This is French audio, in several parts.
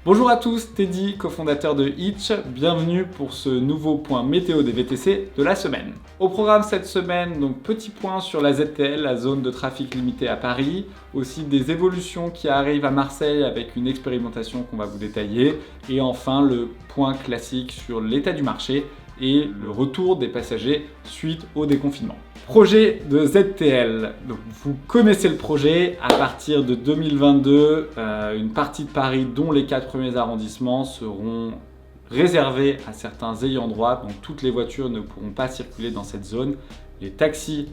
Bonjour à tous, Teddy, cofondateur de Hitch. Bienvenue pour ce nouveau point météo des VTC de la semaine. Au programme cette semaine, donc petit point sur la ZTL, la zone de trafic limitée à Paris, aussi des évolutions qui arrivent à Marseille avec une expérimentation qu'on va vous détailler, et enfin le point classique sur l'état du marché et le retour des passagers suite au déconfinement. Projet de ZTL. Donc, vous connaissez le projet. À partir de 2022, une partie de Paris, dont les 4 premiers arrondissements, seront réservés à certains ayants droit. Donc toutes les voitures ne pourront pas circuler dans cette zone. Les taxis,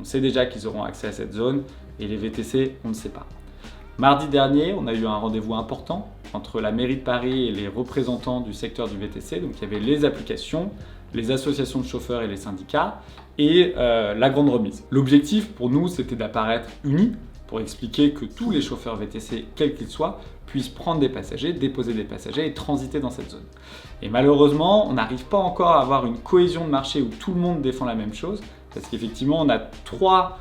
on sait déjà qu'ils auront accès à cette zone. Et les VTC, on ne sait pas. Mardi dernier, on a eu un rendez-vous important entre la mairie de Paris et les représentants du secteur du VTC. Donc il y avait les applications, les associations de chauffeurs et les syndicats et la grande remise. L'objectif pour nous, c'était d'apparaître unis pour expliquer que tous les chauffeurs VTC, quels qu'ils soient, puissent prendre des passagers, déposer des passagers et transiter dans cette zone. Et malheureusement, on n'arrive pas encore à avoir une cohésion de marché où tout le monde défend la même chose, parce qu'effectivement, on a trois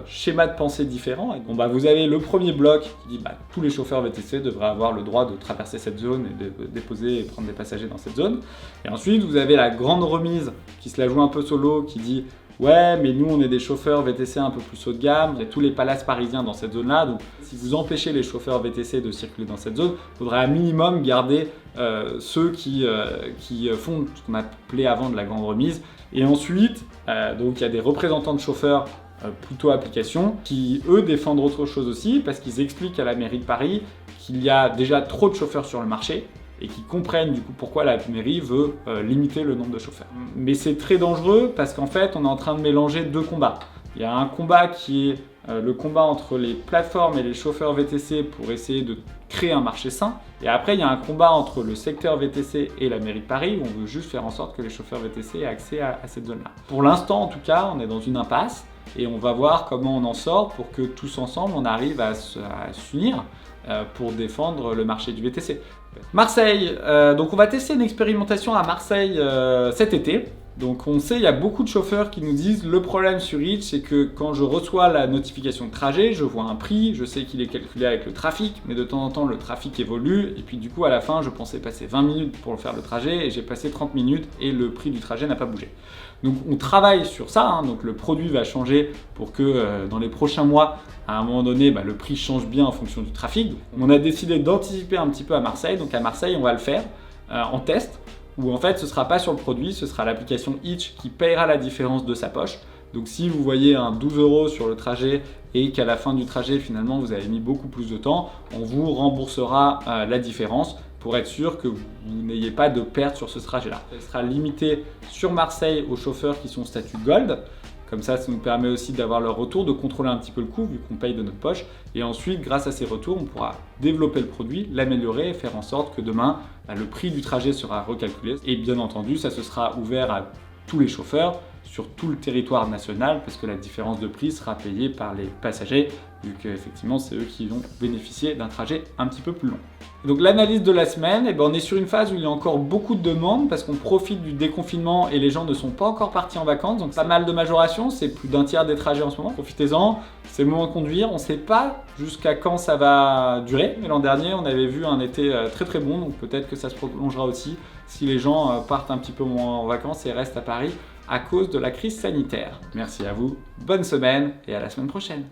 schémas de pensée différents. Bon, vous avez le premier bloc qui dit tous les chauffeurs VTC devraient avoir le droit de traverser cette zone et de déposer et prendre des passagers dans cette zone. Et ensuite, vous avez la grande remise qui se la joue un peu solo, qui dit ouais, mais nous on est des chauffeurs VTC un peu plus haut de gamme, il y a tous les palaces parisiens dans cette zone-là, donc si vous empêchez les chauffeurs VTC de circuler dans cette zone, il faudrait à minimum garder ceux qui font ce qu'on appelait avant de la grande remise. Et ensuite, donc il y a des représentants de chauffeurs plutôt applications, qui eux défendent autre chose aussi, parce qu'ils expliquent à la mairie de Paris qu'il y a déjà trop de chauffeurs sur le marché, et qui comprennent du coup pourquoi la mairie veut limiter le nombre de chauffeurs. Mais c'est très dangereux, parce qu'en fait on est en train de mélanger deux combats. Il y a un combat qui est le combat entre les plateformes et les chauffeurs VTC pour essayer de créer un marché sain. Et après, il y a un combat entre le secteur VTC et la mairie de Paris où on veut juste faire en sorte que les chauffeurs VTC aient accès à cette zone-là. Pour l'instant, en tout cas, on est dans une impasse et on va voir comment on en sort pour que tous ensemble, on arrive à s'unir pour défendre le marché du VTC. Marseille, donc on va tester une expérimentation à Marseille cet été. Donc on sait, il y a beaucoup de chauffeurs qui nous disent le problème sur Hitch, c'est que quand je reçois la notification de trajet, je vois un prix, je sais qu'il est calculé avec le trafic, mais de temps en temps le trafic évolue et puis du coup à la fin je pensais passer 20 minutes pour faire le trajet et j'ai passé 30 minutes et le prix du trajet n'a pas bougé. Donc on travaille sur ça, donc le produit va changer pour que dans les prochains mois, à un moment donné, le prix change bien en fonction du trafic. Donc, on a décidé d'anticiper un petit peu à Marseille, donc à Marseille on va le faire en test, où en fait ce ne sera pas sur le produit, ce sera l'application Hitch qui payera la différence de sa poche. Donc si vous voyez un 12 € sur le trajet et qu'à la fin du trajet finalement vous avez mis beaucoup plus de temps, on vous remboursera la différence pour être sûr que vous n'ayez pas de perte sur ce trajet-là. Elle sera limitée sur Marseille aux chauffeurs qui sont statut Gold. Comme ça nous permet aussi d'avoir leur retour, de contrôler un petit peu le coût vu qu'on paye de notre poche. Et ensuite, grâce à ces retours, on pourra développer le produit, l'améliorer et faire en sorte que demain, le prix du trajet sera recalculé. Et bien entendu, ça se sera ouvert à tous les chauffeurs sur tout le territoire national parce que la différence de prix sera payée par les passagers vu qu'effectivement, c'est eux qui vont bénéficier d'un trajet un petit peu plus long. Donc l'analyse de la semaine, on est sur une phase où il y a encore beaucoup de demandes parce qu'on profite du déconfinement et les gens ne sont pas encore partis en vacances. Donc pas mal de majorations, c'est plus d'un tiers des trajets en ce moment. Profitez-en, c'est le moment de conduire. On ne sait pas jusqu'à quand ça va durer. Mais l'an dernier, on avait vu un été très très bon, donc peut-être que ça se prolongera aussi si les gens partent un petit peu moins en vacances et restent à Paris à cause de la crise sanitaire. Merci à vous, bonne semaine et à la semaine prochaine.